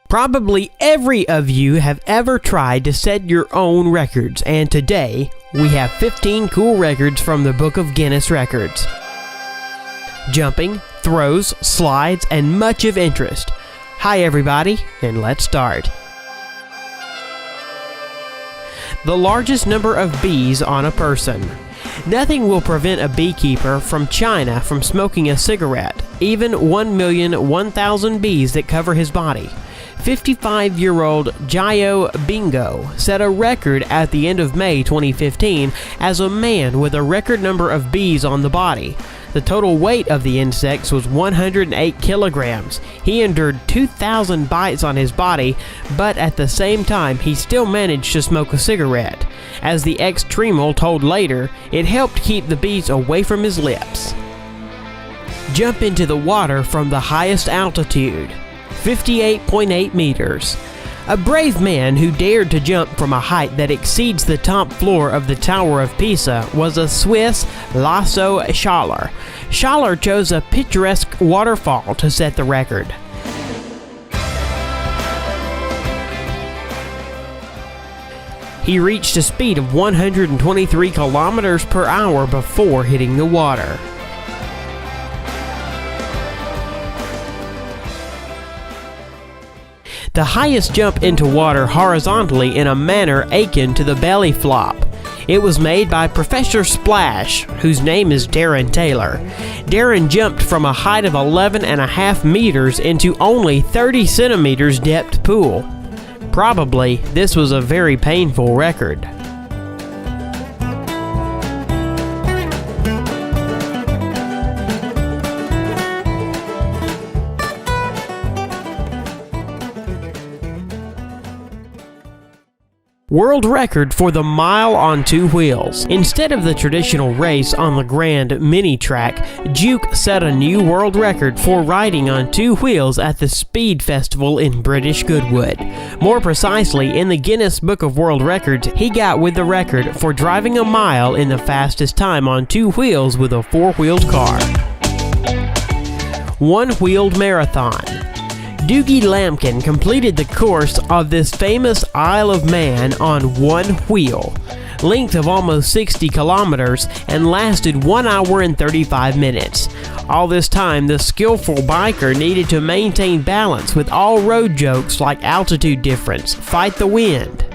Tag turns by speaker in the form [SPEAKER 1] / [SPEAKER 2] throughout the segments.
[SPEAKER 1] Probably every of you have ever tried to set your own records, and today we have 15 cool records from the Book of Guinness Records. Jumping, throws, slides, and much of interest. Hi everybody, and let's start. The largest number of bees on a person. Nothing will prevent a beekeeper from China from smoking a cigarette, even 1,001,000 bees that cover his body. 55-year-old Jiao Bingo set a record at the end of May 2015 as a man with a record number of bees on the body. The total weight of the insects was 108 kilograms. He endured 2,000 bites on his body, but at the same time he still managed to smoke a cigarette. As the ex-Tremel told later, it helped keep the bees away from his lips. Jump into the water from the highest altitude. 58.8 meters. A brave man who dared to jump from a height that exceeds the top floor of the Tower of Pisa was a Swiss Lasso Schaller. Schaller chose a picturesque waterfall to set the record. He reached a speed of 123 kilometers per hour before hitting the water. The highest jump into water horizontally in a manner akin to the belly flop. It was made by Professor Splash, whose name is Darren Taylor. Darren jumped from a height of 11.5 meters into only 30 centimeters depth pool. Probably, this was a very painful record. World record for the mile on two wheels. Instead of the traditional race on the Grand Mini Track, Juke set a new world record for riding on two wheels at the Speed Festival in British Goodwood. More precisely, in the Guinness Book of World Records, he got with the record for driving a mile in the fastest time on two wheels with a four-wheeled car. One-wheeled marathon. Doogie Lampkin completed the course of this famous Isle of Man on one wheel, length of almost 60 kilometers, and lasted 1 hour and 35 minutes. All this time, the skillful biker needed to maintain balance with all road jokes like altitude difference, fight the wind.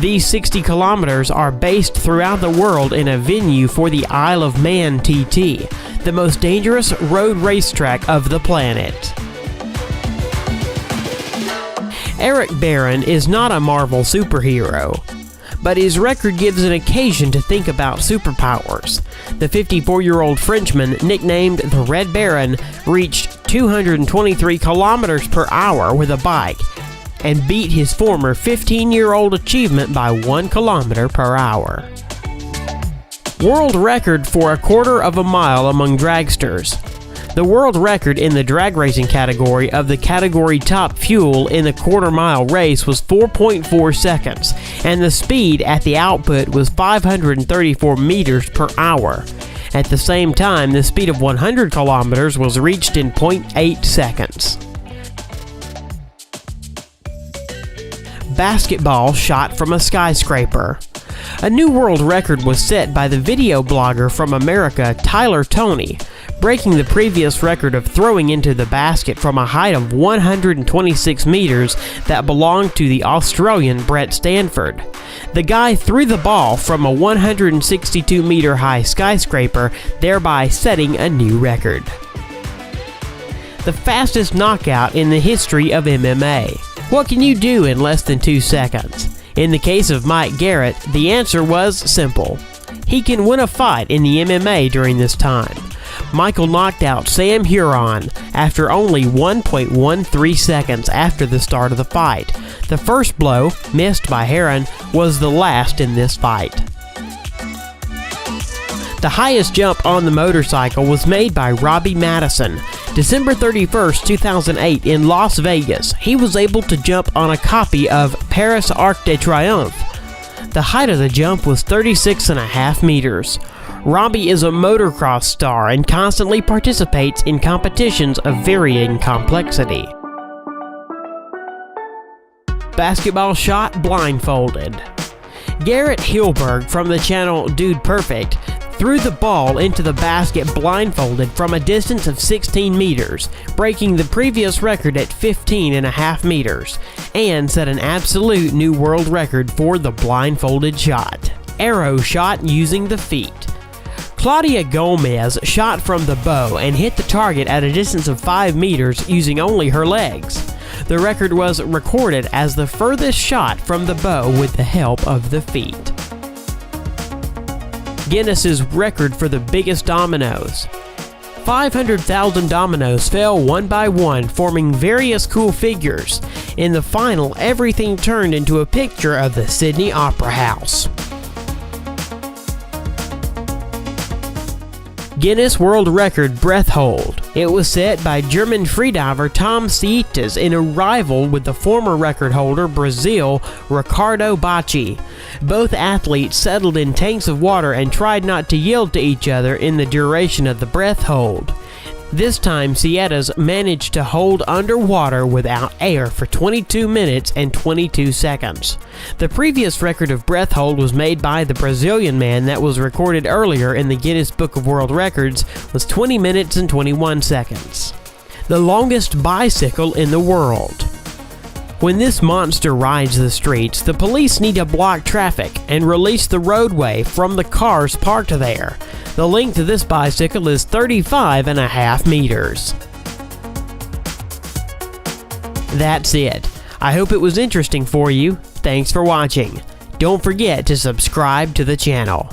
[SPEAKER 1] These 60 kilometers are based throughout the world in a venue for the Isle of Man TT, the most dangerous road racetrack of the planet. Eric Barron is not a Marvel superhero, but his record gives an occasion to think about superpowers. The 54-year-old Frenchman, nicknamed the Red Baron, reached 223 kilometers per hour with a bike and beat his former 15-year-old achievement by 1 kilometer per hour. World record for a quarter of a mile among dragsters. The world record in the drag racing category of the category top fuel in the quarter-mile race was 4.4 seconds, and the speed at the output was 534 meters per hour. At the same time, the speed of 100 kilometers was reached in 0.8 seconds. Basketball shot from a skyscraper. A new world record was set by the video blogger from America, Tyler Toney, breaking the previous record of throwing into the basket from a height of 126 meters that belonged to the Australian Brett Stanford. The guy threw the ball from a 162-meter high skyscraper, thereby setting a new record. The fastest knockout in the history of MMA. What can you do in less than 2 seconds? In the case of Mike Garrett, the answer was simple. He can win a fight in the MMA during this time. Michael knocked out Sam Huron after only 1.13 seconds after the start of the fight. The first blow, missed by Heron, was the last in this fight. The highest jump on the motorcycle was made by Robbie Madison. December 31st, 2008 in Las Vegas, he was able to jump on a copy of Paris Arc de Triomphe. The height of the jump was 36.5 meters. Robbie is a motocross star and constantly participates in competitions of varying complexity. basketball shot blindfolded. Garrett Hilberg from the channel Dude Perfect threw the ball into the basket blindfolded from a distance of 16 meters, breaking the previous record at 15.5 meters, and set an absolute new world record for the blindfolded shot. Arrow shot using the feet. Claudia Gomez shot from the bow and hit the target at a distance of 5 meters using only her legs. The record was recorded as the furthest shot from the bow with the help of the feet. Guinness's record for the biggest dominoes. 500,000 dominoes fell one by one, forming various cool figures. In the final, everything turned into a picture of the Sydney Opera House. Guinness World Record breath hold. It was set by German freediver Tom Sietes in a rival with the former record holder Brazil Ricardo Bacci. Both athletes settled in tanks of water and tried not to yield to each other in the duration of the breath hold. This time, Sietes managed to hold underwater without air for 22 minutes and 22 seconds. The previous record of breath hold was made by the Brazilian man that was recorded earlier in the Guinness Book of World Records was 20 minutes and 21 seconds. The longest bicycle in the world. When this monster rides the streets, the police need to block traffic and release the roadway from the cars parked there. The length of this bicycle is 35.5 meters. That's it. I hope it was interesting for you. Thanks for watching. Don't forget to subscribe to the channel.